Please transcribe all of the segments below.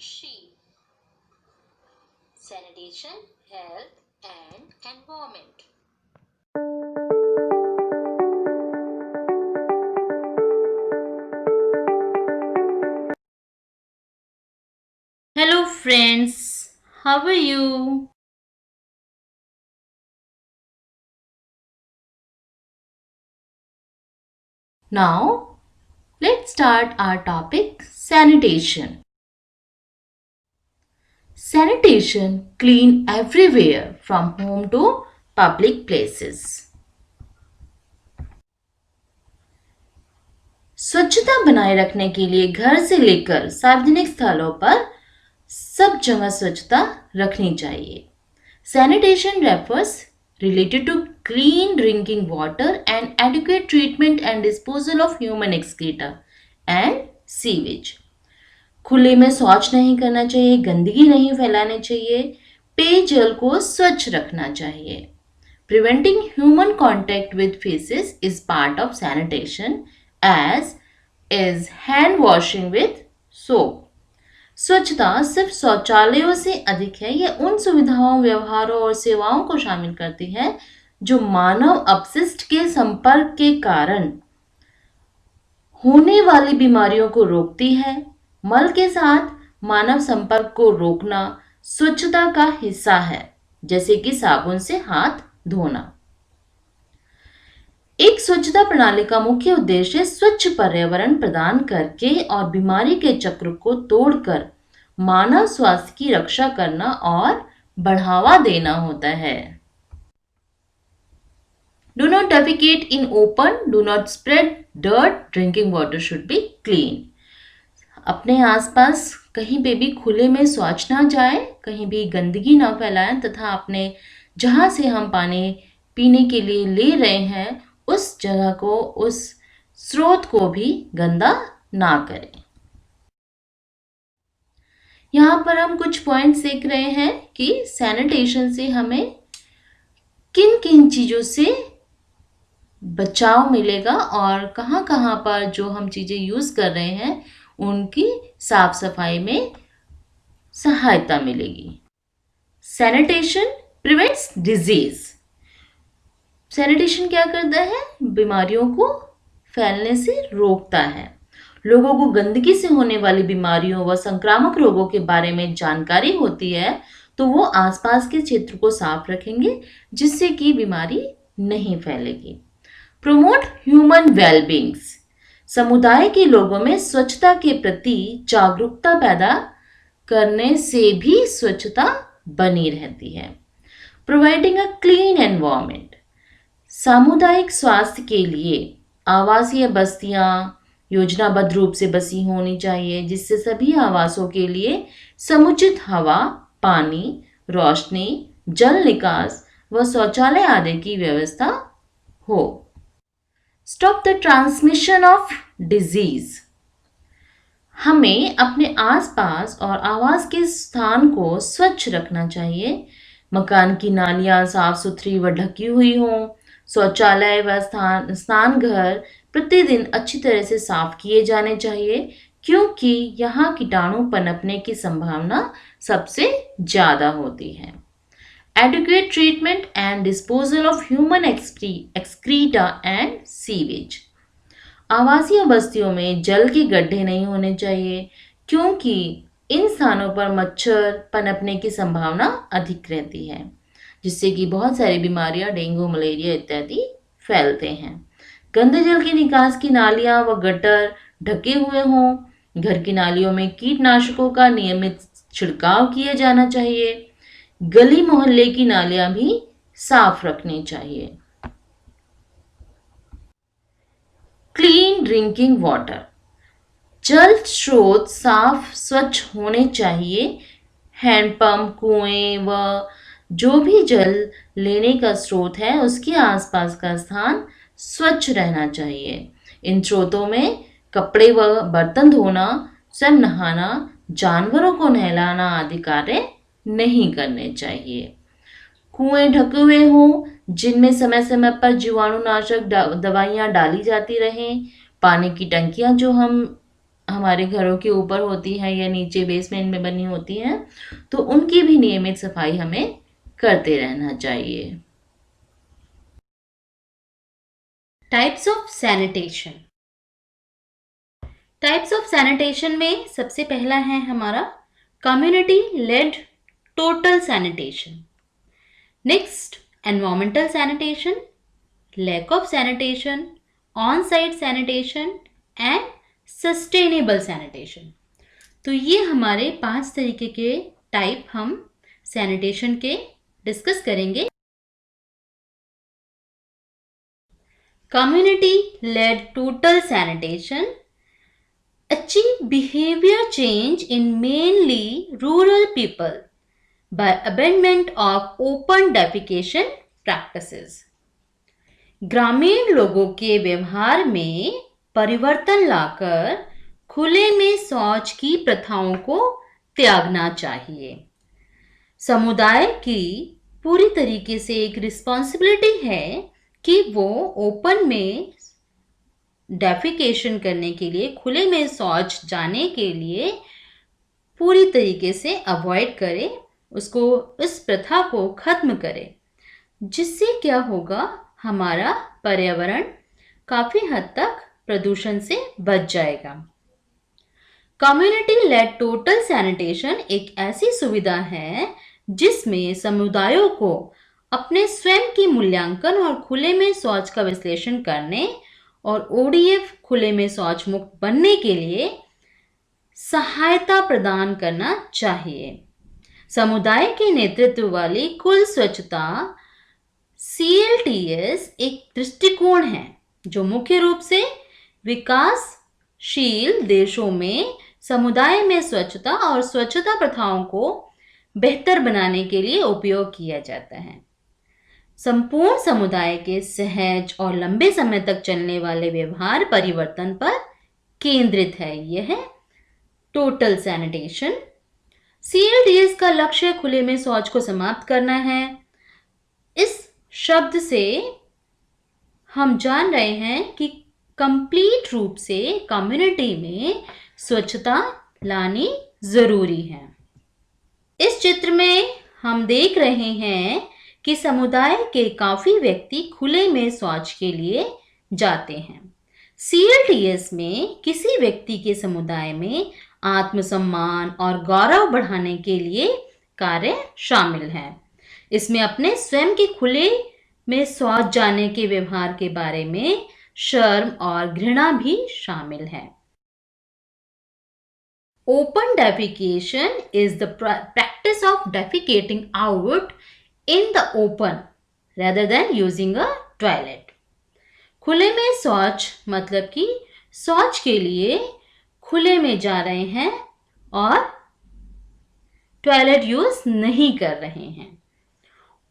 She. Sanitation, health and environment. Hello friends, how are you? Now, let's start our topic sanitation. Sanitation, clean everywhere from home to public places. स्वच्छता बनाए रखने के लिए घर से लेकर सार्वजनिक स्थलों पर सब जगह स्वच्छता रखनी चाहिए. Sanitation refers related to clean drinking water and adequate treatment and disposal of human excreta and sewage. खुले में शौच नहीं करना चाहिए, गंदगी नहीं फैलानी चाहिए, पेयजल को स्वच्छ रखना चाहिए. Preventing human contact with faces is part of sanitation, as is hand washing with soap. स्वच्छता सिर्फ शौचालयों से अधिक है. यह उन सुविधाओं, व्यवहारों और सेवाओं को शामिल करती है जो मानव अपशिष्ट के संपर्क के कारण होने वाली बीमारियों को रोकती है. मल के साथ मानव संपर्क को रोकना स्वच्छता का हिस्सा है, जैसे कि साबुन से हाथ धोना. एक स्वच्छता प्रणाली का मुख्य उद्देश्य स्वच्छ पर्यावरण प्रदान करके और बीमारी के चक्र को तोड़कर मानव स्वास्थ्य की रक्षा करना और बढ़ावा देना होता है. Do not defecate in open, do not spread dirt, drinking water should be clean. अपने आसपास कहीं पे भी खुले में शौच ना जाए, कहीं भी गंदगी ना फैलाएं तथा अपने जहाँ से हम पानी पीने के लिए ले रहे हैं उस जगह को, उस स्रोत को भी गंदा ना करें. यहाँ पर हम कुछ पॉइंट्स देख रहे हैं कि सैनिटेशन से हमें किन किन चीज़ों से बचाव मिलेगा और कहाँ कहाँ पर जो हम चीज़ें यूज़ कर रहे हैं उनकी साफ सफाई में सहायता मिलेगी. Sanitation prevents disease. सैनिटेशन क्या करता है? बीमारियों को फैलने से रोकता है. लोगों को गंदगी से होने वाली बीमारियों व संक्रामक रोगों के बारे में जानकारी होती है तो वो आसपास के क्षेत्र को साफ रखेंगे जिससे कि बीमारी नहीं फैलेगी. Promote human wellbeings. समुदाय के लोगों में स्वच्छता के प्रति जागरूकता पैदा करने से भी स्वच्छता बनी रहती है. Providing a clean environment. सामुदायिक स्वास्थ्य के लिए आवासीय बस्तियां योजनाबद्ध रूप से बसी होनी चाहिए जिससे सभी आवासों के लिए समुचित हवा, पानी, रोशनी, जल निकास व शौचालय आदि की व्यवस्था हो. Stop the transmission of disease. हमें अपने आसपास और आवास के स्थान को स्वच्छ रखना चाहिए. मकान की नालियां साफ सुथरी व ढकी हुई हों. शौचालय व स्नान घर प्रतिदिन अच्छी तरह से साफ किए जाने चाहिए क्योंकि यहाँ कीटाणु पनपने की संभावना सबसे ज़्यादा होती है. Adequate treatment and disposal of human excreta and sewage. आवासीय बस्तियों में जल के गड्ढे नहीं होने चाहिए क्योंकि इन स्थानों पर मच्छर पनपने की संभावना अधिक रहती है जिससे कि बहुत सारी बीमारियां, डेंगू, मलेरिया इत्यादि फैलते हैं. गंदे जल के निकास की नालियां व गटर ढके हुए हों. घर की नालियों में कीटनाशकों का नियमित छिड़काव किया जाना चाहिए. गली मोहल्ले की नालियां भी साफ रखनी चाहिए. Clean drinking water. जल स्रोत साफ स्वच्छ होने चाहिए. हैंडपंप, कुएं व जो भी जल लेने का स्रोत है उसके आसपास का स्थान स्वच्छ रहना चाहिए. इन स्रोतों में कपड़े व बर्तन धोना, स्वयं नहाना, जानवरों को नहलाना आदि कार्य नहीं करने चाहिए. कुएं ढके हुए हों जिनमें समय समय पर जीवाणुनाशक दवाइयाँ डाली जाती रहें. पानी की टंकियाँ जो हम हमारे घरों के ऊपर होती हैं या नीचे बेसमेंट में बनी होती हैं, तो उनकी भी नियमित सफाई हमें करते रहना चाहिए। Types of sanitation. Types of sanitation में सबसे पहला है हमारा community led total sanitation. Next environmental sanitation, lack of sanitation, on site sanitation and sustainable sanitation. तो ये हमारे 5 तरीके के टाइप हम सैनिटेशन के डिस्कस करेंगे। Community led total sanitation achieve behavior change in mainly rural people by abandonment of open defecation practices. ग्रामीण लोगों के व्यवहार में परिवर्तन लाकर खुले में शौच की प्रथाओं को त्यागना चाहिए। समुदाय की पूरी तरीके से एक रिस्पॉन्सिबिलिटी है कि वो ओपन में डेफिकेशन करने के लिए, खुले में शौच जाने के लिए पूरी तरीके से अवॉइड करे, उसको, इस प्रथा को खत्म करे, जिससे क्या होगा, हमारा पर्यावरण काफी हद तक प्रदूषण से बच जाएगा। कम्युनिटी लेड टोटल सैनिटेशन एक ऐसी सुविधा है जिसमें समुदायों को अपने स्वयं की मूल्यांकन और खुले में शौच का विश्लेषण करने और ODF खुले में शौच मुक्त बनने के लिए सहायता प्रदान करना चाहिए। समुदाय के नेतृत्व वाली कुल स्वच्छता CLTS एक दृष्टिकोण है जो मुख्य रूप से विकासशील देशों में समुदाय में स्वच्छता और स्वच्छता प्रथाओं को बेहतर बनाने के लिए उपयोग किया जाता है। संपूर्ण समुदाय के सहज और लंबे समय तक चलने वाले व्यवहार परिवर्तन पर केंद्रित है। यह है टोटल सैनिटेशन। CLTS का लक्ष्य खुले में शौच को समाप्त करना है। इस शब्द से हम जान रहे हैं कि कंप्लीट रूप से कम्युनिटी में स्वच्छता लानी जरूरी है। इस चित्र में हम देख रहे हैं कि समुदाय के काफी व्यक्ति खुले में शौच के लिए जाते हैं। CLTS में किसी व्यक्ति के समुदाय में आत्मसम्मान और गौरव बढ़ाने के लिए कार्य शामिल है। इसमें अपने स्वयं के खुले में शौच जाने के व्यवहार के बारे में शर्म और घृणा भी शामिल है। Open defecation is the practice of defecating out in the open rather than using a toilet. खुले में शौच मतलब कि शौच के लिए खुले में जा रहे हैं और टॉयलेट यूज नहीं कर रहे हैं।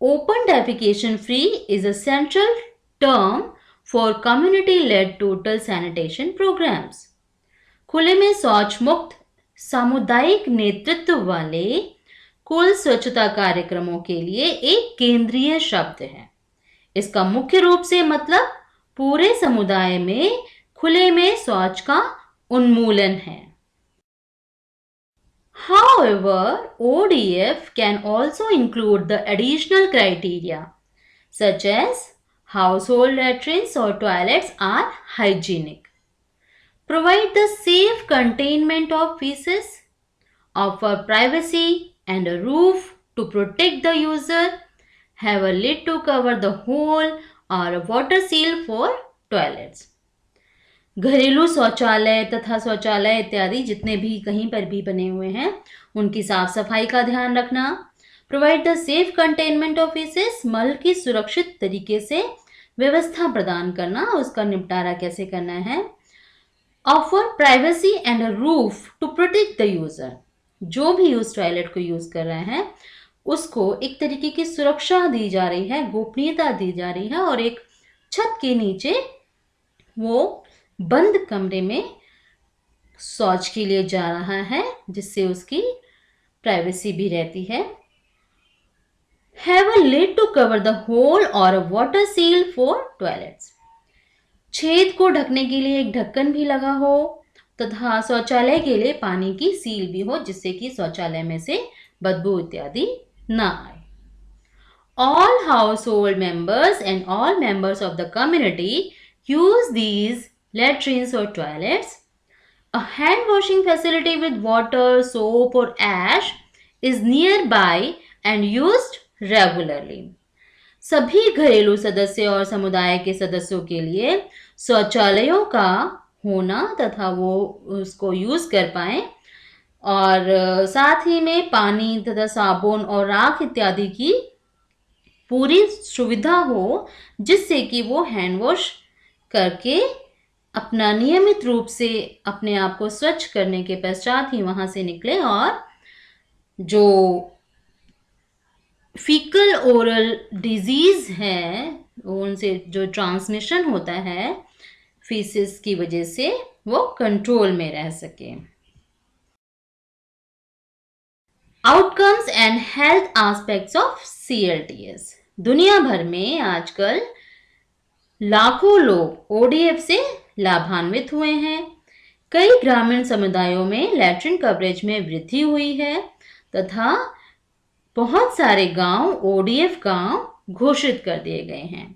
Open defecation free is a central term for community-led total sanitation programs. खुले में शौच मुक्त सामुदायिक नेतृत्व वाले कुल स्वच्छता कार्यक्रमों के लिए एक केंद्रीय शब्द है। इसका मुख्य रूप से मतलब पूरे समुदाय में खुले में शौच का उन्मूलन है। However, ODF can also include the additional criteria such as household latrines or toilets are hygienic, provide the safe containment of feces, offer privacy and a roof to protect the user, have a lid to cover the hole or a water seal for toilets. घरेलू शौचालय तथा शौचालय इत्यादि जितने भी कहीं पर भी बने हुए हैं उनकी साफ सफाई का ध्यान रखना, provide the safe containment of faeces, मल की सुरक्षित तरीके से व्यवस्था प्रदान करना, उसका निपटारा कैसे करना है, offer privacy and a roof to protect the user, जो भी उस टॉयलेट को यूज कर रहे हैं उसको एक तरीके की सुरक्षा दी जा रही है, गोपनीयता दी जा रही है और एक छत के नीचे वो बंद कमरे में शौच के लिए जा रहा है जिससे उसकी प्राइवेसी भी रहती है। Have a lid to cover the hole और a water seal for toilets, छेद को ढकने के लिए एक ढक्कन भी लगा हो तथा शौचालय के लिए पानी की सील भी हो, जिससे कि शौचालय में से बदबू इत्यादि ना आए. All household members and all members of the community use these latrines or toilets. A hand washing facility with water, soap, or ash is nearby and used regularly. सभी घरेलू सदस्य और समुदाय के सदस्यों के लिए शौचालयों का होना तथा वो उसको यूज कर पाए और साथ ही में पानी तथा साबुन और राख इत्यादि की पूरी सुविधा हो, जिससे कि वो हैंड वॉश करके अपना नियमित रूप से अपने आप को स्वच्छ करने के पश्चात ही वहां से निकले और जो फीकल ओरल डिजीज है उनसे जो ट्रांसमिशन होता है फीसिस की वजह से वो कंट्रोल में रह सके. Outcomes and health aspects of CLTS. दुनिया भर में आजकल लाखों लोग ODF से लाभान्वित हुए हैं. कई ग्रामीण समुदायों में लैट्रिन कवरेज में वृद्धि हुई है तथा बहुत सारे गांव ODF गांव घोषित कर दिए गए हैं.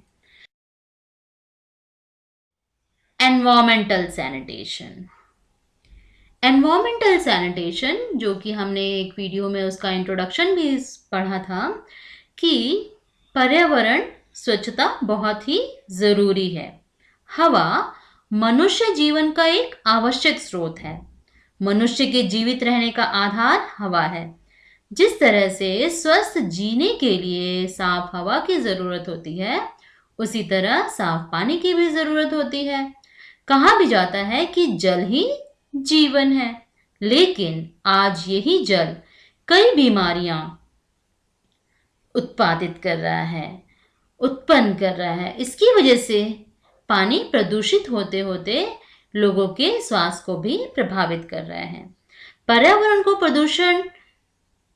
Environmental sanitation. एनवायरमेंटल सैनिटेशन, जो कि हमने एक वीडियो में उसका इंट्रोडक्शन भी पढ़ा था कि पर्यावरण स्वच्छता बहुत ही जरूरी है. हवा मनुष्य जीवन का एक आवश्यक स्रोत है. मनुष्य के जीवित रहने का आधार हवा है. जिस तरह से स्वस्थ जीने के लिए साफ हवा की जरूरत होती है, उसी तरह साफ पानी की भी जरूरत होती है. कहा भी जाता है कि जल ही जीवन है, लेकिन आज यही जल कई बीमारियां उत्पादित कर रहा है, उत्पन्न कर रहा है. इसकी वजह से पानी प्रदूषित होते होते लोगों के स्वास्थ्य को भी प्रभावित कर रहा है. पर्यावरण को प्रदूषण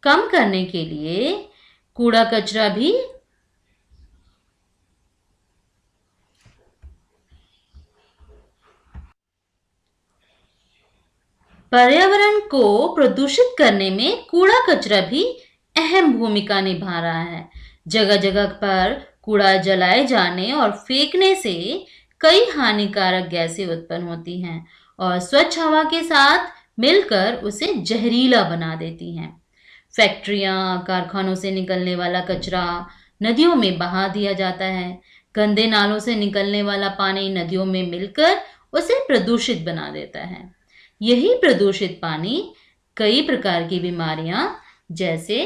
कम करने के लिए कूड़ा कचरा भी पर्यावरण को प्रदूषित करने में कूड़ा कचरा भी अहम भूमिका निभा रहा है. जगह जगह पर कूड़ा जलाए जाने और फेंकने से कई हानिकारक गैसें उत्पन्न होती हैं और स्वच्छ हवा के साथ मिलकर उसे जहरीला बना देती हैं. फैक्ट्रियां, कारखानों से निकलने वाला कचरा नदियों में बहा दिया जाता है. गंदे नालों से निकलने वाला पानी नदियों में मिलकर उसे प्रदूषित बना देता है. यही प्रदूषित पानी कई प्रकार की बीमारियां जैसे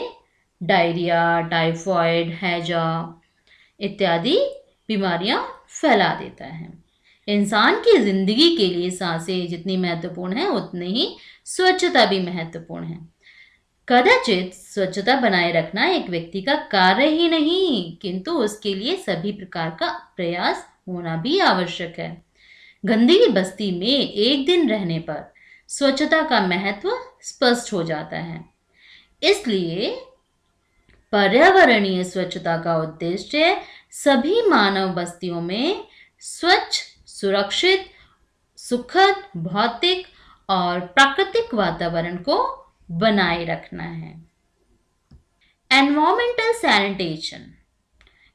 डायरिया, टाइफॉइड, हैजा इत्यादि बीमारियां फैला देता है. इंसान की जिंदगी के लिए सांसें जितनी महत्वपूर्ण है, उतनी ही स्वच्छता भी महत्वपूर्ण है. कदाचित स्वच्छता बनाए रखना एक व्यक्ति का कार्य ही नहीं, किंतु उसके लिए सभी प्रकार का प्रयास होना भी आवश्यक है. गंदगी बस्ती में एक दिन रहने पर स्वच्छता का महत्व स्पष्ट हो जाता है. इसलिए पर्यावरणीय स्वच्छता का उद्देश्य सभी मानव बस्तियों में स्वच्छ, सुरक्षित, सुखद, भौतिक और प्राकृतिक वातावरण को बनाए रखना है. Environmental sanitation.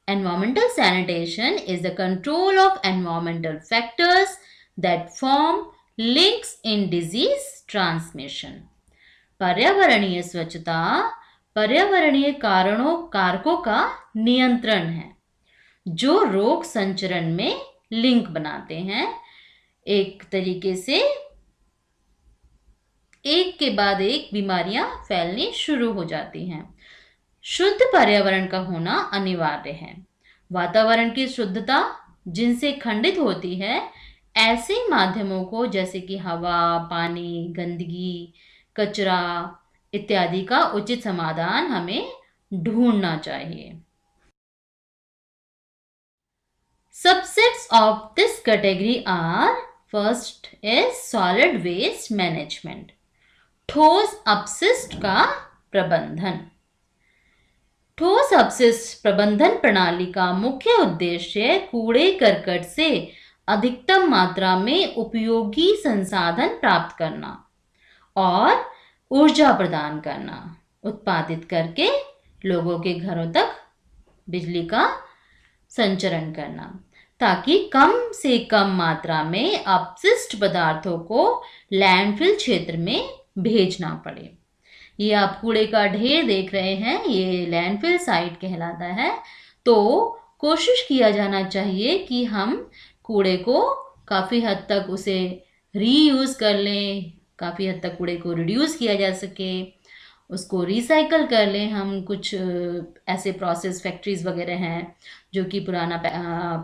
Environmental sanitation is the control of environmental factors that form links in disease transmission. पर्यावरणीय स्वच्छता पर्यावरणीय कारकों का नियंत्रण है जो रोग संचरण में लिंक बनाते हैं. एक तरीके से एक के बाद एक बीमारियां फैलनी शुरू हो जाती हैं. शुद्ध पर्यावरण का होना अनिवार्य है. वातावरण की शुद्धता जिनसे खंडित होती है, ऐसे माध्यमों को जैसे कि हवा, पानी, गंदगी, कचरा इत्यादि का उचित समाधान हमें ढूंढना चाहिए. Subsets of this category are: first is solid waste management, ठोस अपशिष्ट का प्रबंधन. ठोस अपशिष्ट प्रबंधन प्रणाली का मुख्य उद्देश्य कूड़े करकट से अधिकतम मात्रा में उपयोगी संसाधन प्राप्त करना और ऊर्जा प्रदान करना, उत्पादित करके लोगों के घरों तक बिजली का संचरण करना, ताकि कम से कम मात्रा में अपशिष्ट पदार्थों को लैंडफिल क्षेत्र में भेजना पड़े। ये आप कूड़े का ढेर देख रहे हैं, ये लैंडफिल साइट कहलाता है। तो कोशिश किया जाना चाहिए कि हम कूड़े को काफ़ी हद तक उसे रीयूज़ कर लें, काफ़ी हद तक कूड़े को रिड्यूस किया जा सके, उसको रिसाइकल कर लें। हम कुछ ऐसे प्रोसेस फैक्ट्रीज़ वगैरह हैं जो कि पुराना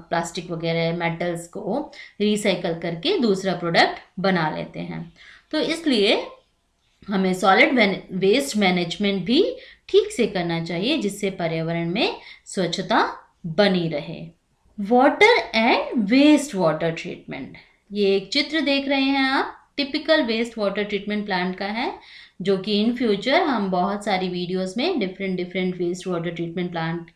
प्लास्टिक वगैरह मेटल्स को रिसाइकल करके दूसरा प्रोडक्ट बना लेते हैं। तो इसलिए हमें सॉलिड वेस्ट मैनेजमेंट भी ठीक से करना चाहिए, जिससे पर्यावरण में स्वच्छता बनी रहे। Water and waste water treatment, ये एक चित्र देख रहे हैं आप, typical waste water treatment plant का है, जो कि इन फ्यूचर हम बहुत सारी वीडियोस में different waste water treatment plant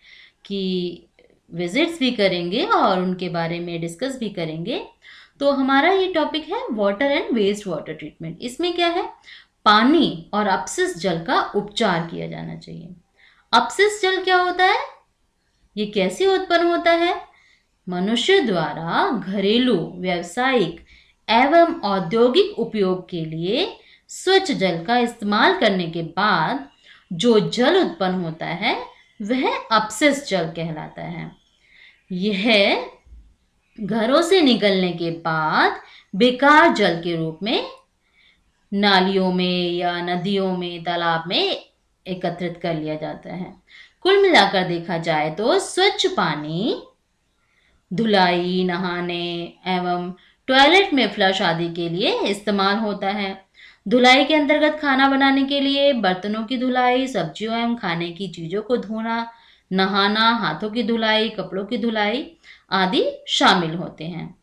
की विजिट्स भी करेंगे और उनके बारे में डिस्कस भी करेंगे। तो हमारा ये टॉपिक है water and waste water treatment. इसमें क्या है, पानी और अपशिष्ट जल का उपचार किया जाना चाहिए। अपशिष्ट जल क्या होता है, ये कैसे उत्पन्न होता है? मनुष्य द्वारा घरेलू, व्यावसायिक एवं औद्योगिक उपयोग के लिए स्वच्छ जल का इस्तेमाल करने के बाद जो जल उत्पन्न होता है वह अपशिष्ट जल कहलाता है। यह घरों से निकलने के बाद बेकार जल के रूप में नालियों में या नदियों में, तालाब में एकत्रित कर लिया जाता है। कुल मिलाकर देखा जाए तो स्वच्छ पानी धुलाई, नहाने एवं टॉयलेट में फ्लश आदि के लिए इस्तेमाल होता है। धुलाई के अंतर्गत खाना बनाने के लिए बर्तनों की धुलाई, सब्जियों एवं खाने की चीजों को धोना, नहाना, हाथों की धुलाई, कपड़ों की धुलाई आदि शामिल होते हैं।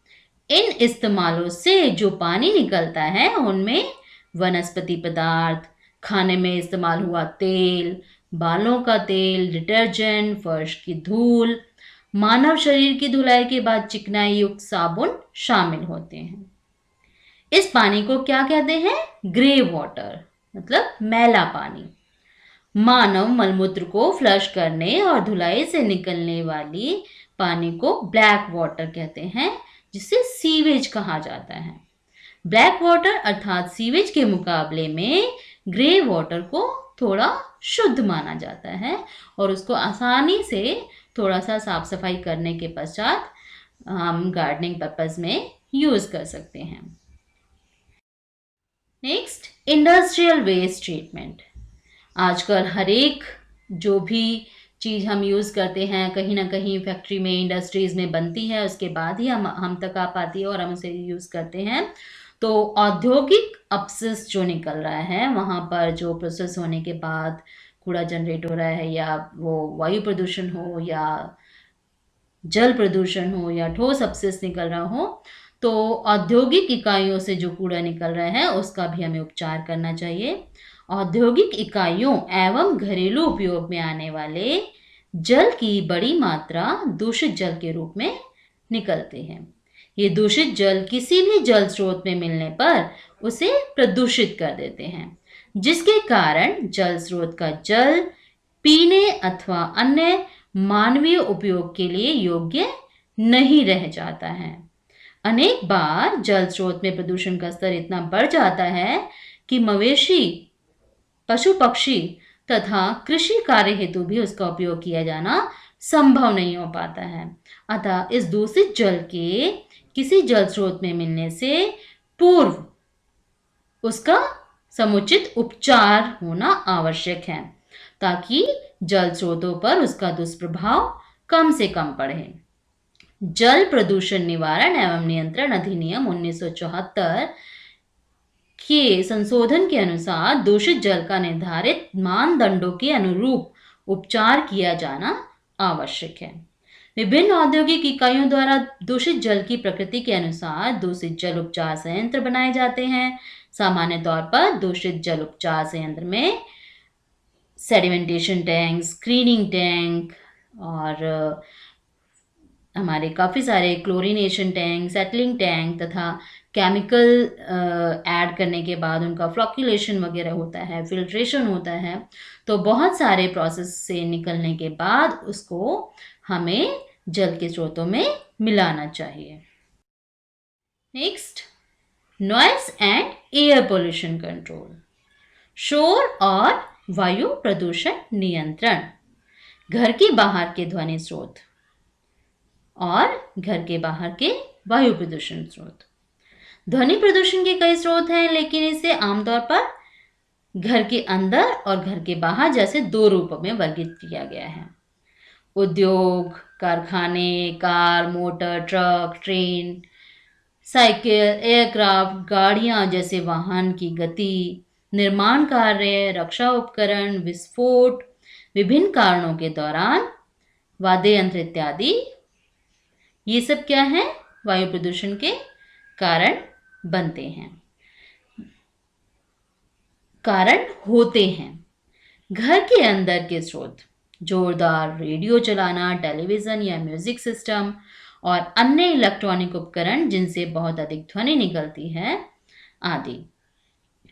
इन इस्तेमालों से जो पानी निकलता है उनमें वनस्पति पदार्थ, खाने में इस्तेमाल हुआ तेल, बालों का तेल, डिटर्जेंट, फर्श की धूल, मानव शरीर की धुलाई के बाद चिकनाई युक्त साबुन शामिल होते हैं। इस पानी को क्या कहते हैं? ग्रे वाटर, मतलब मैला पानी। मानव मलमूत्र को फ्लश करने और धुलाई से निकलने वाली पानी को ब्लैक वाटर कहते हैं, जिसे सीवेज कहा जाता है। ब्लैक वाटर अर्थात सीवेज के मुकाबले में ग्रे वाटर को थोड़ा शुद्ध माना जाता है और उसको आसानी से थोड़ा सा साफ सफाई करने के पश्चात हम गार्डनिंग पर्पस में यूज़ कर सकते हैं। Next, industrial waste treatment. आजकल हर एक जो भी चीज़ हम यूज़ करते हैं कहीं ना कहीं फैक्ट्री में, इंडस्ट्रीज़ में बनती है, उसके बाद ही हम तक आ पाती है और हम उसे यूज़ करते हैं। तो औद्योगिक अपशिष्ट जो निकल रहा है, वहाँ पर जो प्रोसेस होने के बाद कूड़ा जनरेट हो रहा है, या वो वायु प्रदूषण हो या जल प्रदूषण हो या ठोस अपशिष्ट निकल रहा हो, तो औद्योगिक इकाइयों से जो कूड़ा निकल रहा है उसका भी हमें उपचार करना चाहिए। औद्योगिक इकाइयों एवं घरेलू उपयोग में आने वाले जल की बड़ी मात्रा दूषित जल के रूप में निकलते हैं। ये दूषित जल किसी भी जल स्रोत में मिलने पर उसे प्रदूषित कर देते हैं, जिसके कारण जल स्रोत का जल पीने अथवा अन्य मानवीय उपयोग के लिए योग्य नहीं रह जाता है। अनेक बार जल स्रोत में प्रदूषण का स्तर इतना बढ़ जाता है कि मवेशी, पशु पक्षी तथा कृषि कार्य हेतु भी उसका उपयोग किया जाना संभव नहीं हो पाता है। अतः इस दूषित जल के किसी जल स्रोत में मिलने से पूर्व उसका समुचित उपचार होना आवश्यक है, ताकि जल स्रोतों पर उसका दुष्प्रभाव कम से कम पड़े। जल प्रदूषण निवारण एवं नियंत्रण अधिनियम 1974 के संशोधन के अनुसार दूषित जल का निर्धारित मानदंडों के अनुरूप उपचार किया जाना आवश्यक है। विभिन्न औद्योगिक इकाइयों द्वारा दूषित जल की प्रकृति के अनुसार दूषित जल उपचार संयंत्र बनाए जाते हैं। सामान्य तौर पर दूषित जल उपचार संयंत्र में सेडिमेंटेशन टैंक, स्क्रीनिंग टैंक और हमारे काफ़ी सारे क्लोरीनेशन टैंक, सेटलिंग टैंक तथा केमिकल ऐड करने के बाद उनका फ्लॉक्यूलेशन वगैरह होता है, फिल्ट्रेशन होता है। तो बहुत सारे प्रोसेस से निकलने के बाद उसको हमें जल के स्रोतों में मिलाना चाहिए। Next, noise and air pollution control. शोर और वायु प्रदूषण नियंत्रण। घर के बाहर के ध्वनि स्रोत और घर के बाहर के वायु प्रदूषण स्रोत। ध्वनि प्रदूषण के कई स्रोत हैं, लेकिन इसे आमतौर पर घर के अंदर और घर के बाहर जैसे दो रूपों में वर्गीकृत किया गया है। उद्योग, कारखाने, car, motor, truck, train, cycle, aircraft, गाड़ियां जैसे वाहन की गति, निर्माण कार्य, रक्षा उपकरण, विस्फोट, विभिन्न कारणों के दौरान वाद्य यंत्र इत्यादि, ये सब क्या है? वायु प्रदूषण के कारण बनते हैं, कारण होते हैं। घर के अंदर के स्रोत, जोरदार रेडियो चलाना, टेलीविजन या म्यूजिक सिस्टम और अन्य इलेक्ट्रॉनिक उपकरण जिनसे बहुत अधिक ध्वनि निकलती है आदि।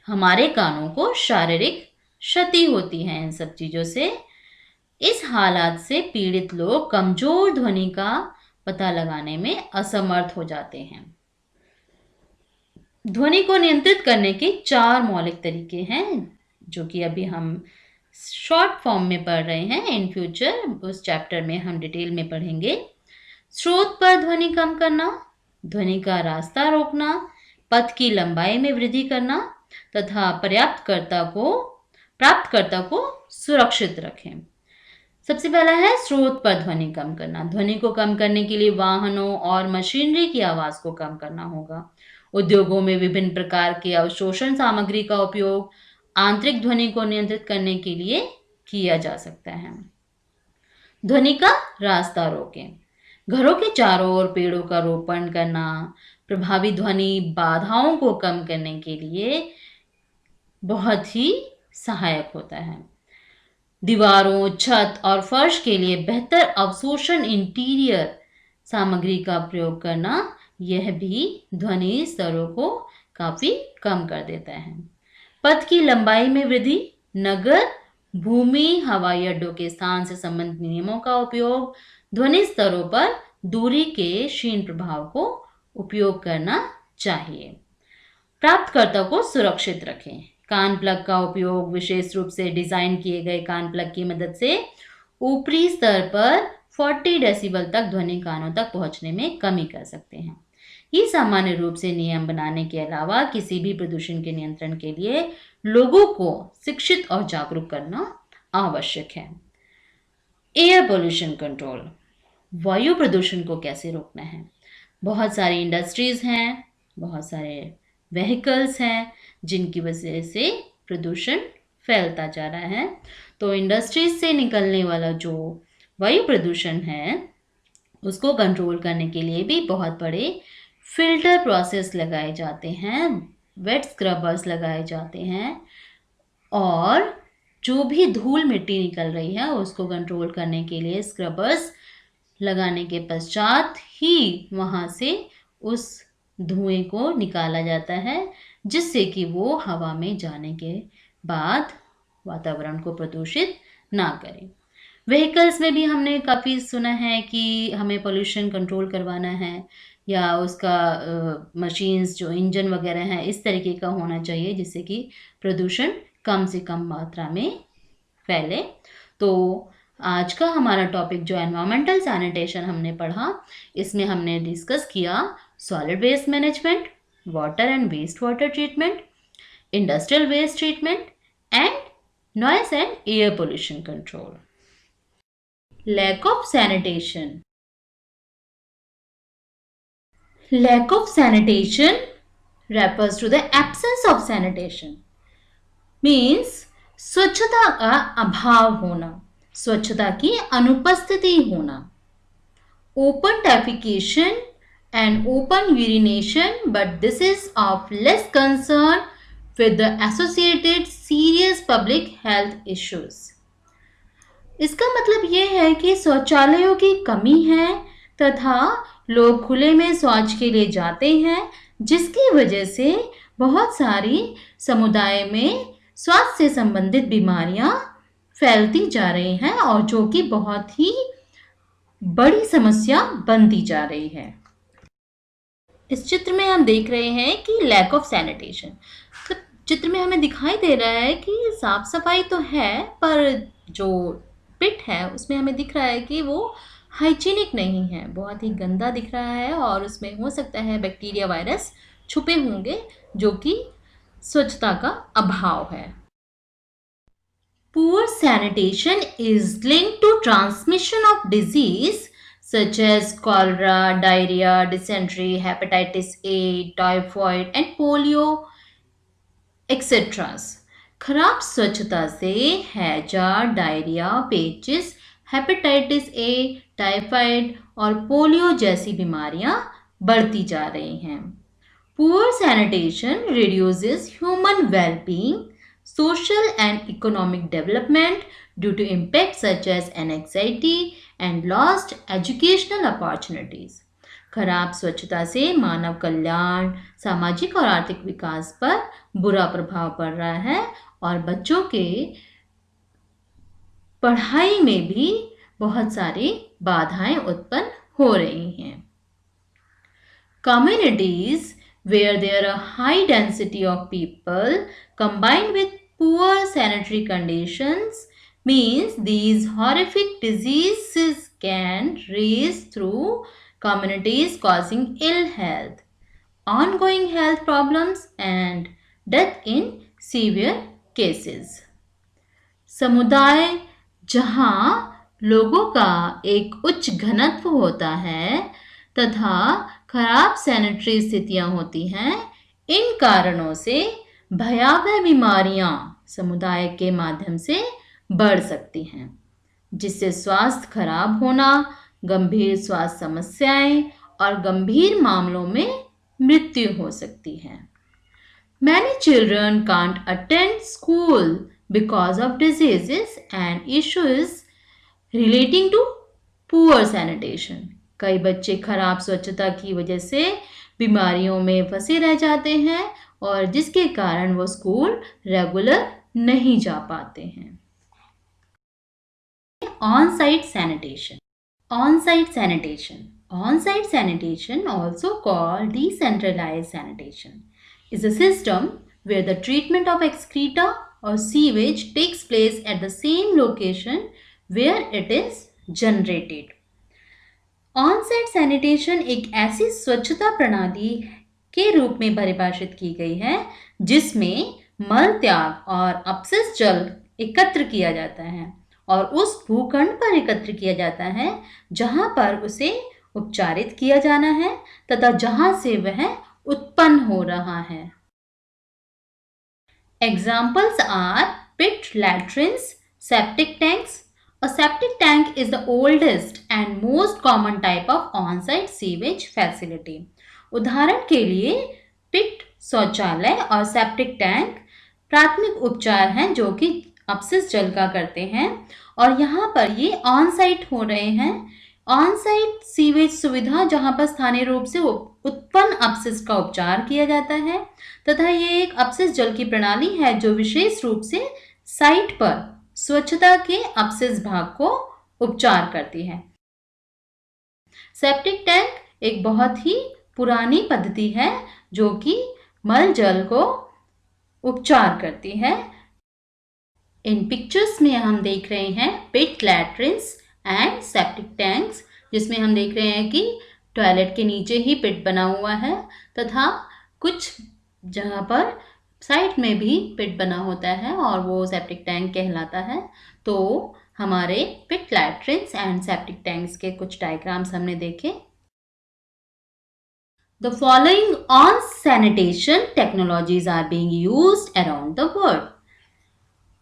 हमारे कानों को शारीरिक क्षति होती है इन सब चीजों से। इस हालात से पीड़ित लोग कमजोर ध्वनि का पता लगाने में असमर्थ हो जाते हैं। ध्वनि को नियंत्रित करने के 4 मौलिक तरीके हैं, जो कि अभी हम शॉर्ट फॉर्म में पढ़ रहे हैं। इन फ्यूचर उस चैप्टर में हम डिटेल में पढ़ेंगे। स्रोत पर ध्वनि कम करना, ध्वनि का रास्ता रोकना, पथ की लंबाई में वृद्धि करना तथा प्राप्तकर्ता को सुरक्षित रखें। सबसे पहला है स्रोत पर ध्वनि कम करना। ध्वनि को कम करने के लिए वाहनों और मशीनरी की आवाज को कम करना होगा। उद्योगों में विभिन्न प्रकार के अवशोषण सामग्री का उपयोग आंतरिक ध्वनि को नियंत्रित करने के लिए किया जा सकता है। ध्वनि का रास्ता रोकें। घरों के चारों ओर पेड़ों का रोपण करना प्रभावी ध्वनि बाधाओं को कम करने के लिए बहुत ही सहायक होता है। दीवारों, छत और फर्श के लिए बेहतर अवशोषण इंटीरियर सामग्री का प्रयोग करना, यह भी ध्वनि स्तरों को काफी कम कर देता है। पथ की लंबाई में वृद्धि, नगर, भूमि, हवाई अड्डों के स्थान से संबंधित नियमों का उपयोग, ध्वनि स्तरों पर दूरी के क्षीण प्रभाव को उपयोग करना चाहिए। प्राप्तकर्ता को सुरक्षित रखें। कान प्लग का उपयोग, विशेष रूप से डिजाइन किए गए कान प्लग की मदद से ऊपरी स्तर पर 40 डेसिबल तक ध्वनि कानों तक पहुंचने में कमी कर सकते हैं। ये सामान्य रूप से नियम बनाने के अलावा किसी भी प्रदूषण के नियंत्रण के लिए लोगों को शिक्षित और जागरूक करना आवश्यक है। एयर पोल्यूशन कंट्रोल, वायु प्रदूषण को कैसे रोकना है? बहुत सारी इंडस्ट्रीज हैं, बहुत सारे व्हीकल्स हैं जिनकी वजह से प्रदूषण फैलता जा रहा है। तो इंडस्ट्रीज से निकलने वाला जो वायु प्रदूषण है उसको कंट्रोल करने के लिए भी बहुत बड़े फिल्टर प्रोसेस लगाए जाते हैं, वेट स्क्रबर्स लगाए जाते हैं, और जो भी धूल मिट्टी निकल रही है उसको कंट्रोल करने के लिए स्क्रबर्स लगाने के पश्चात ही वहाँ से उस धुएं को निकाला जाता है, जिससे कि वो हवा में जाने के बाद वातावरण को प्रदूषित ना करे। व्हीकल्स में भी हमने काफ़ी सुना है कि हमें पोल्यूशन कंट्रोल करवाना है, या उसका मशीन्स जो इंजन वगैरह हैं इस तरीके का होना चाहिए जिससे कि प्रदूषण कम से कम मात्रा में फैले। तो आज का हमारा टॉपिक जो एनवायरमेंटल सैनिटेशन हमने पढ़ा, इसमें हमने डिस्कस किया solid waste management, water and waste water treatment, industrial waste treatment and noise and air pollution control. Lack of sanitation. Lack of sanitation refers to the absence of sanitation. Means स्वच्छता का अभाव होना, स्वच्छता की अनुपस्थिति होना। Open defecation and open urination, but this is of less concern with the associated serious public health issues. इसका मतलब ये है कि शौचालयों की कमी है, तथा लोग खुले में शौच के लिए जाते हैं, जिसकी वजह से बहुत सारी समुदाय में स्वास्थ्य से संबंधित बीमारियां फैलती जा रही हैं और जो कि बहुत ही बड़ी समस्या बनती जा रही है। इस चित्र में हम देख रहे हैं कि लैक ऑफ सैनिटेशन। तो चित्र में हमें दिखाई दे रहा है कि साफ सफाई तो है, पर जो पिट है उसमें हमें दिख रहा है कि वो हाइजीनिक नहीं है, बहुत ही गंदा दिख रहा है और उसमें हो सकता है बैक्टीरिया वायरस छुपे होंगे, जो कि स्वच्छता का अभाव है। Poor sanitation is linked to transmission of disease such as cholera, diarrhea, dysentery, hepatitis A, typhoid and polio, etc. खराब स्वच्छता से हैजा, डायरिया, पेचिस, हेपेटाइटिस ए, टाइफाइड और पोलियो जैसी बीमारियां बढ़ती जा रही हैं। Poor sanitation reduces human well-being, social and economic development due to impacts such as anxiety and lost educational opportunities. खराब स्वच्छता से मानव कल्याण, सामाजिक और आर्थिक विकास पर बुरा प्रभाव पड़ रहा है और बच्चों के पढ़ाई में भी बहुत सारी बाधाएं उत्पन्न हो रही हैं। Communities where there are high density of people combined with poor sanitary conditions means these horrific diseases can raise through communities causing ill health, ongoing health problems and death in severe cases. समुदाय जहाँ लोगों का एक उच्च घनत्व होता है तथा खराब सैनिटरी स्थितियां होती हैं, इन कारणों से भयावह बीमारियां समुदाय के माध्यम से बढ़ सकती हैं, जिससे स्वास्थ्य खराब होना, गंभीर स्वास्थ्य समस्याएं और गंभीर मामलों में मृत्यु हो सकती है। Many children can't attend school because of diseases and issues relating to poor sanitation. कई बच्चे खराब स्वच्छता की वजह से बीमारियों में फंसे रह जाते हैं और जिसके कारण वो स्कूल रेगुलर नहीं जा पाते हैं। On-site sanitation. On-site sanitation. On-site sanitation, also called decentralized sanitation, is a system where the treatment of excreta or sewage takes place at the same location where it is generated. On-site sanitation एक ऐसी स्वच्छता प्रणाली के रूप में परिभाषित की गई है जिसमें मल त्याग और अपशिष्ट जल एकत्र किया जाता है और उस भूखंड पर एकत्र किया जाता है जहां पर उसे उपचारित किया जाना है तथा जहां से वह उत्पन्न हो रहा है। Examples are pit latrines, septic tanks. A septic tank is the oldest and most common type of on-site sewage facility. उदाहरण के लिए पिट शौचालय और सेप्टिक टैंक प्राथमिक उपचार हैं जो कि अपशिष्ट जल का करते हैं और यहाँ पर ये ऑन साइट हो रहे हैं। ऑन साइट सीवेज सुविधा जहाँ पर स्थानीय रूप से उत्पन्न अपशिष्ट का उपचार किया जाता है तथा ये एक अपशिष्ट जल की प्रणाली है जो विशेष रूप से साइट पर स्वच्छता के अपशिष्ट भाग को उपचार करती है। सेप्टिक टैंक एक बहुत ही पुरानी पद्धति है जो कि मल जल को उपचार करती है। इन पिक्चर्स में हम देख रहे हैं पिट लैट्रिन्स एंड सेप्टिक टैंक्स, जिसमें हम देख रहे हैं कि टॉयलेट के नीचे ही पिट बना हुआ है तथा कुछ जगह पर साइड में भी पिट बना होता है और वो सेप्टिक टैंक कहलाता है। तो हमारे पिट लैट्रिन्स एंड सेप्टिक टैंक्स के कुछ डायग्राम्स हमने देखे। The following on sanitation technologies are being used around the world.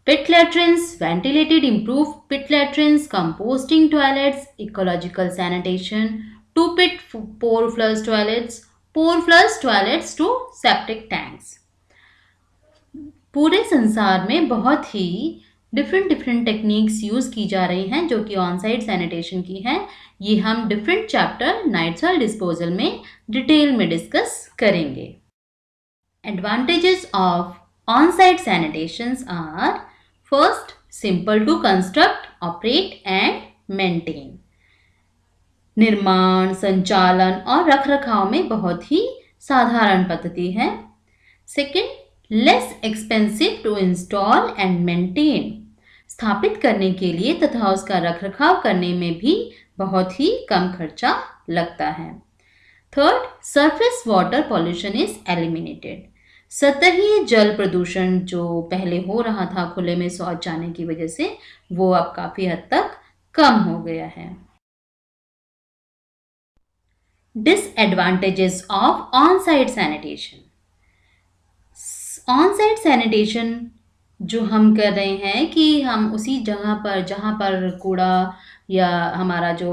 Pit latrines, ventilated improved pit latrines, composting toilets, ecological sanitation, two-pit pore flush toilets to septic tanks. पूरे संसार में बहुत ही different different techniques use की जा रही हैं जो कि ऑन साइट सैनिटेशन की हैं। ये हम different chapter night soil disposal में डिटेल में डिस्कस करेंगे। Advantages of on-site sanitations are: first, simple to construct, operate and maintain. निर्माण, संचालन और रखरखाव में बहुत ही साधारण पद्धति है। Second, less expensive to install and maintain. स्थापित करने के लिए तथा उसका रखरखाव करने में भी बहुत ही कम खर्चा लगता है। Third, surface water pollution is eliminated. सतही जल प्रदूषण जो पहले हो रहा था खुले में शौच जाने की वजह से, वो अब काफी हद तक कम हो गया है। Disadvantages of on-site sanitation. On-site sanitation जो हम कर रहे हैं कि हम उसी जगह पर जहाँ पर कूड़ा या हमारा जो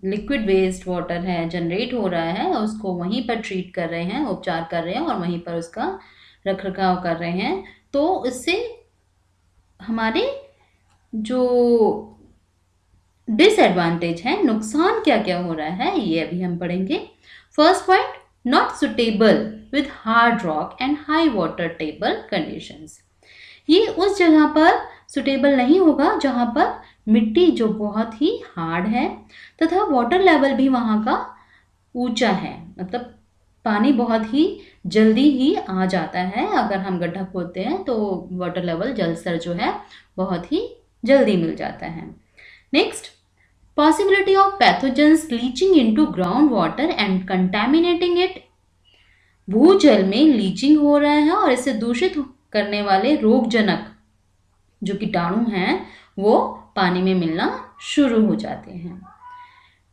लिक्विड वेस्ट वाटर है जनरेट हो रहा है उसको वहीं पर ट्रीट कर रहे हैं, उपचार कर रहे हैं और वहीं पर उसका रखरखाव कर रहे हैं, तो इससे हमारे जो डिसएडवांटेज है, नुकसान क्या क्या हो रहा है, ये अभी हम पढ़ेंगे। First point, not suitable with hard rock and high water table conditions. ये उस जगह पर सुटेबल नहीं होगा जहाँ पर मिट्टी जो बहुत ही हार्ड है तथा वाटर लेवल भी वहाँ का ऊंचा है, मतलब पानी बहुत ही जल्दी ही आ जाता है। अगर हम गड्ढा खोदते हैं तो वाटर लेवल जल स्तर जो है बहुत ही जल्दी मिल जाता है। Next, possibility of pathogens leaching into groundwater and contaminating it. भूजल में लीचिंग हो रहा है और इसे दूषित करने वाले रोगजनक जो कीटाणु हैं वो पानी में मिलना शुरू हो जाते हैं।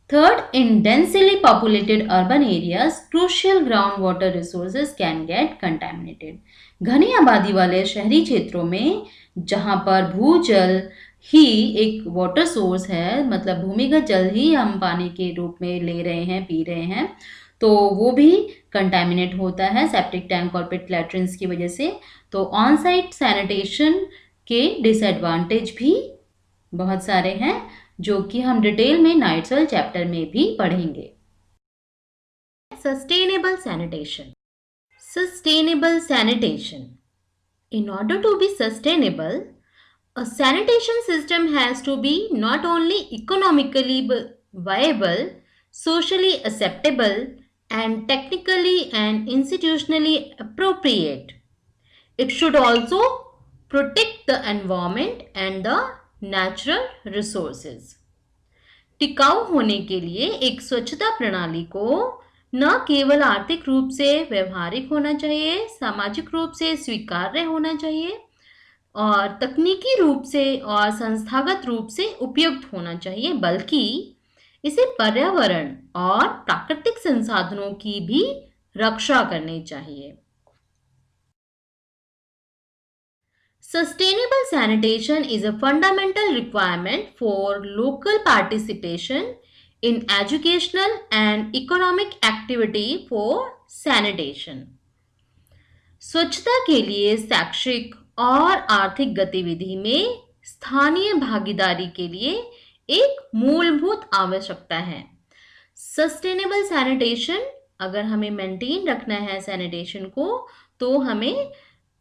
Third, in densely populated urban areas, crucial groundwater resources can get contaminated. घनी आबादी वाले शहरी क्षेत्रों में जहाँ पर भूजल ही एक वाटर सोर्स है, मतलब भूमिगत जल ही हम पानी के रूप में ले रहे हैं, पी रहे हैं, तो वो भी कंटामिनेट होता है सेप्टिक टैंक और पिट लैट्रिन्स की वजह से। तो ऑन साइट सैनिटेशन के डिसएडवांटेज भी बहुत सारे हैं जो कि हम डिटेल में नाइट सॉइल चैप्टर में भी पढ़ेंगे। Sustainable sanitation. Sustainable sanitation, in order to be sustainable, a sanitation system has to be not only economically viable, socially acceptable, and technically and institutionally appropriate. It should also protect the environment and the natural resources. टिकाऊ होने के लिए एक स्वच्छता प्रणाली को न केवल आर्थिक रूप से व्यवहारिक होना चाहिए, सामाजिक रूप से स्वीकार्य होना चाहिए और तकनीकी रूप से और संस्थागत रूप से उपयुक्त होना चाहिए, बल्कि इसे पर्यावरण और प्राकृतिक संसाधनों की भी रक्षा करनी चाहिए। Sustainable sanitation is a fundamental requirement for local participation in educational and economic activity for sanitation. स्वच्छता के लिए शैक्षिक और आर्थिक गतिविधि में स्थानीय भागीदारी के लिए एक मूलभूत आवश्यकता है। सस्टेनेबल सैनिटेशन, अगर हमें मेंटेन रखना है सैनिटेशन को, तो हमें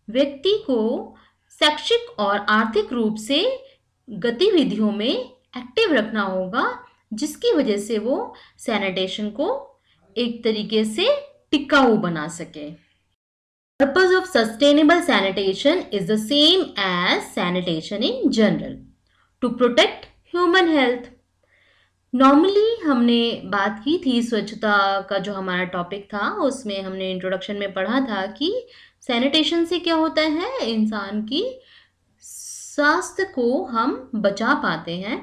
व्यक्ति को शैक्षिक और आर्थिक रूप से गतिविधियों में एक्टिव रखना होगा, जिसकी वजह से वो सैनिटेशन को एक तरीके से टिकाऊ बना सके। Purpose of sustainable sanitation is the same as sanitation in general, to protect human health. Normally हमने बात की थी स्वच्छता का, जो हमारा टॉपिक था उसमें हमने इंट्रोडक्शन में पढ़ा था कि सैनिटेशन से क्या होता है, इंसान की स्वास्थ्य को हम बचा पाते हैं।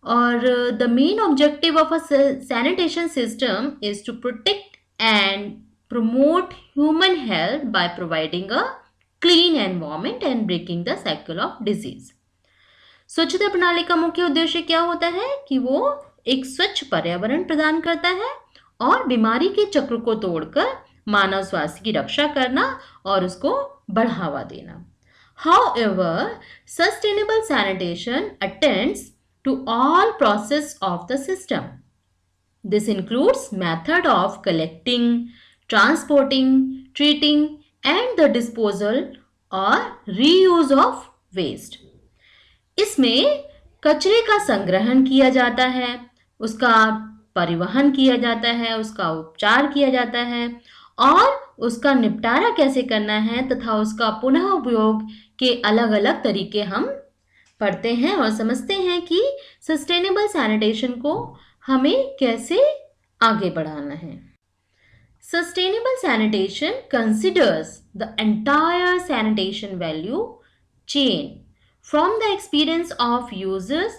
और the main objective of a sanitation system is to protect and promote human health by providing a clean environment and breaking the cycle of disease. स्वच्छता प्रणाली का मुख्य उद्देश्य क्या होता है कि वो एक स्वच्छ पर्यावरण प्रदान करता है और बीमारी के चक्र को तोड़कर मानव स्वास्थ्य की रक्षा करना और उसको बढ़ावा देना। However, sustainable sanitation attends to all process of the system. This includes method of collecting, transporting, treating and the disposal or reuse of waste. इसमें कचरे का संग्रहण किया जाता है, उसका परिवहन किया जाता है, उसका उपचार किया जाता है और उसका निपटारा कैसे करना है तथा उसका पुनः उपयोग के अलग-अलग तरीके हम पढ़ते हैं और समझते हैं कि सस्टेनेबल सैनिटेशन को हमें कैसे आगे बढ़ाना है. Sustainable sanitation considers the entire sanitation value chain from the experience of users,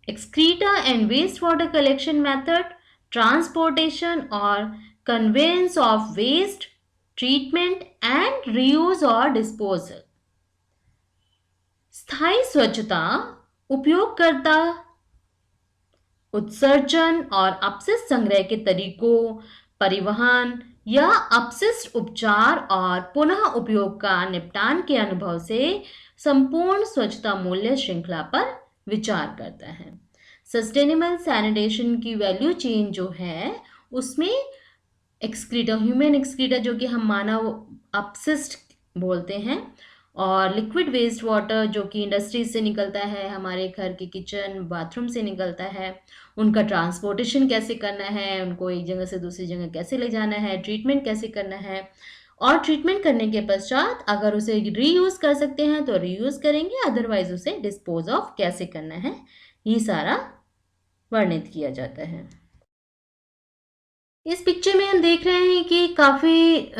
excreta and wastewater collection method, transportation or conveyance of waste, treatment and reuse or disposal. स्थायी स्वच्छता उपयोगकर्ता उत्सर्जन और अपशिष्ट संग्रह के तरीकों, परिवहन या अपशिष्ट उपचार और पुनः उपयोग का निपटान के अनुभव से संपूर्ण स्वच्छता मूल्य श्रृंखला पर विचार करता है. सस्टेनेबल सैनिटेशन की वैल्यू चेन जो है उसमें एक्सक्रीटा, ह्यूमन एक्सक्रीटा जो कि हम मानव अपशिष्ट बोलते हैं और लिक्विड वेस्ट वाटर जो कि इंडस्ट्री से निकलता है, हमारे घर के किचन बाथरूम से निकलता है, उनका ट्रांसपोर्टेशन कैसे करना है, उनको एक जगह से दूसरी जगह कैसे ले जाना है, ट्रीटमेंट कैसे करना है और ट्रीटमेंट करने के पश्चात अगर उसे रीयूज़ कर सकते हैं तो रीयूज़ करेंगे, अदरवाइज उसे डिस्पोज ऑफ कैसे करना है, ये सारा वर्णित किया जाता है. इस पिक्चर में हम देख रहे हैं कि काफ़ी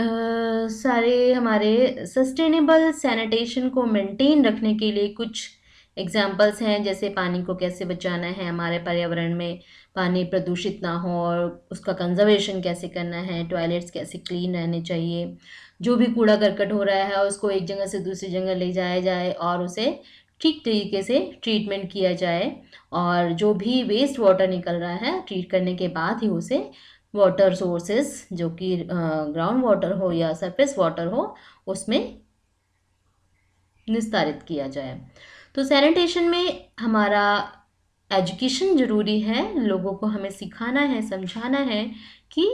सारे हमारे सस्टेनेबल सैनिटेशन को मेंटेन रखने के लिए कुछ एग्जाम्पल्स हैं, जैसे पानी को कैसे बचाना है, हमारे पर्यावरण में पानी प्रदूषित ना हो और उसका कंजर्वेशन कैसे करना है, टॉयलेट्स कैसे क्लीन रहने चाहिए, जो भी कूड़ा करकट हो रहा है उसको एक जगह से दूसरी जगह ले जाया जाए और उसे ठीक तरीके से ट्रीटमेंट किया जाए और जो भी वेस्ट वाटर निकल रहा है ट्रीट करने के बाद ही उसे वाटर सोर्सेस जो कि ग्राउंड वाटर हो या सरफेस वाटर हो उसमें निस्तारित किया जाए. तो सैनिटेशन में हमारा एजुकेशन ज़रूरी है, लोगों को हमें सिखाना है, समझाना है कि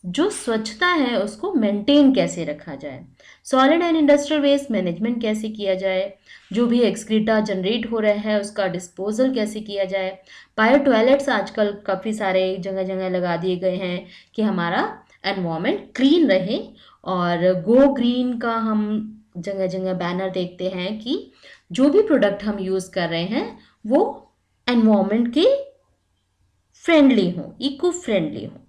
जो स्वच्छता है उसको मेंटेन कैसे रखा जाए, solid and industrial waste management कैसे किया जाए, जो भी एक्सक्रीटा जनरेट हो रहा है उसका डिस्पोजल कैसे किया जाए. बायो टॉयलेट्स आजकल काफ़ी सारे जगह जगह लगा दिए गए हैं कि हमारा एनवायरनमेंट क्लीन रहे और गो ग्रीन का हम जगह जगह बैनर देखते हैं कि जो भी प्रोडक्ट हम यूज़ कर रहे हैं वो एनवायरनमेंट के फ्रेंडली हो, इको फ्रेंडली हो.